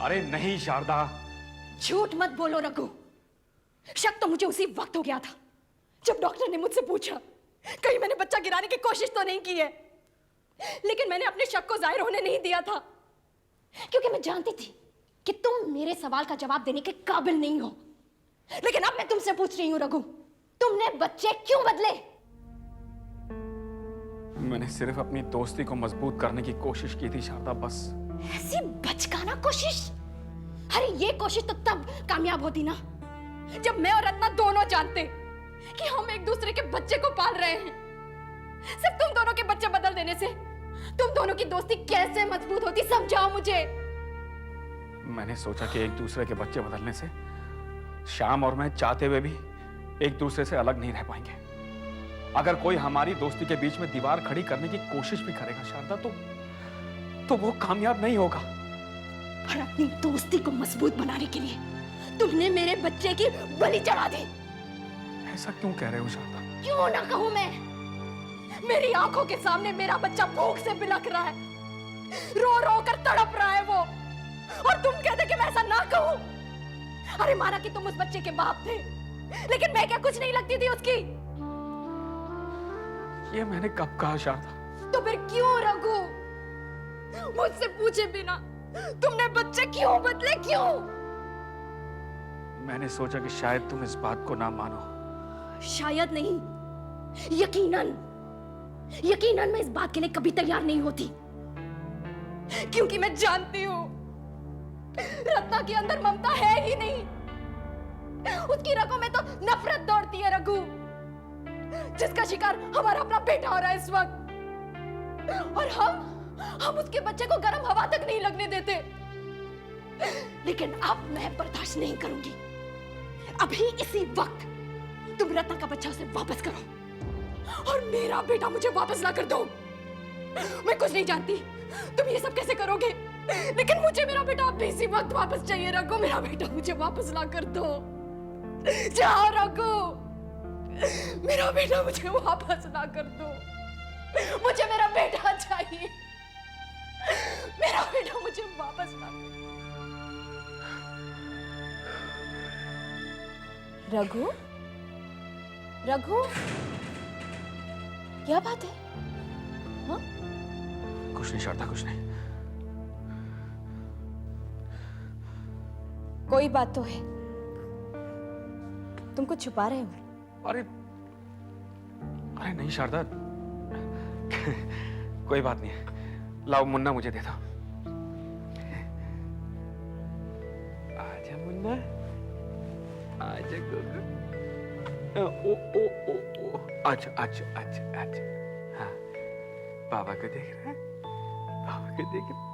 अरे नहीं शारदा। झूठ मत बोलो रघु। शक तो मुझे उसी वक्त हो गया था जब डॉक्टर ने मुझसे पूछा कहीं मैंने बच्चा गिराने की कोशिश तो नहीं की है। लेकिन मैंने अपने शक को जाहिर होने नहीं दिया था क्योंकि मैं जानती थी कि तुम मेरे सवाल का जवाब देने के काबिल नहीं हो। लेकिन अब मैं तुमसे पूछ रही हूं रघु, तुमने बच्चे क्यों बदले? मैंने सिर्फ अपनी दोस्ती को मजबूत करने की कोशिश की थी शारदा, बस। ऐसी बचकाना कोशिश? अरे ये कोशिश तो तब कामयाब होती ना जब मैं और रत्ना दोनों जानते कि हम एक दूसरे के बच्चे को पाल रहे हैं। सिर्फ तुम दोनों के बच्चे बदल देने से तुम दोनों की दोस्ती कैसे मजबूत होती, समझाओ मुझे। मैंने सोचा कि एक दूसरे के बच्चे बदलने से श्याम और मैं चाहते हुए भी एक दूसरे से अलग नहीं रह पाएंगे। अगर कोई हमारी दोस्ती के बीच में दीवार खड़ी करने की कोशिश भी करेगा शारदा, तो वो कामयाब नहीं होगा। पर अपनी दोस्ती को मजबूत बनाने के लिए तुमने मेरे बच्चे की बलि चढ़ा दी। ऐसा क्यों कह रहे हो शारदा? क्यों ना कहूं मैं? मेरी आंखों के सामने मेरा बच्चा भूख से बिलख रहा है, रो रो कर तड़प रहा है वो, और तुम कहते कि मैं ऐसा ना कहूं। अरे माना कि तुम उस बच्चे के बाप थे, लेकिन मैं क्या कुछ नहीं लगती थी उसकी? ये मैंने कब कहा शारदा? तो फिर क्यों रघु, मुझसे पूछे बिना तुमने बच्चे क्यों बदले, क्यों? मैंने सोचा कि शायद तुम इस बात को ना मानो। शायद नहीं, यकीनन यकीनन मैं इस बात के लिए कभी तैयार नहीं होती, क्योंकि मैं जानती हूं रत्ना के अंदर ममता है ही नहीं। उसकी रगों में तो नफरत दौड़ती है रघु, जिसका शिकार हमारा अपना बेटा हो रहा है इस वक्त। और हम उसके बच्चे को गर्म हवा तक नहीं लगने देते। लेकिन अब मैं बर्दाश्त नहीं करूंगी। अभी इसी वक्त तुम रत्ना का बच्चा उसे वापस करो और मेरा बेटा मुझे वापस ला कर दो। मैं कुछ नहीं जानती तुम ये सब कैसे करोगे, लेकिन मुझे मेरा बेटा अभी इसी वक्त वापस चाहिए रघु। मेरा बेटा मुझे वापस ला कर दो। जाओ रघु, मेरा बेटा मुझे वापस ला कर दो। मुझे मेरा बेटा चाहिए, मेरा बेटा मुझे वापस ला कर दो। रघु, रघु, क्या बात है? हाँ? कुछ नहीं शारदा, कुछ नहीं। कोई बात तो है, तुम कुछ छुपा रहे हो। अरे अरे नहीं शारदा, कोई बात नहीं है। लाओ मुन्ना मुझे दे दो। आजा मुन्ना, आजा गोगो। ओ ओ ओ ओ, अच्छा अच्छा अच्छा अच्छा। हाँ, बाबा को देख रहा है, बाबा को देख रहा है।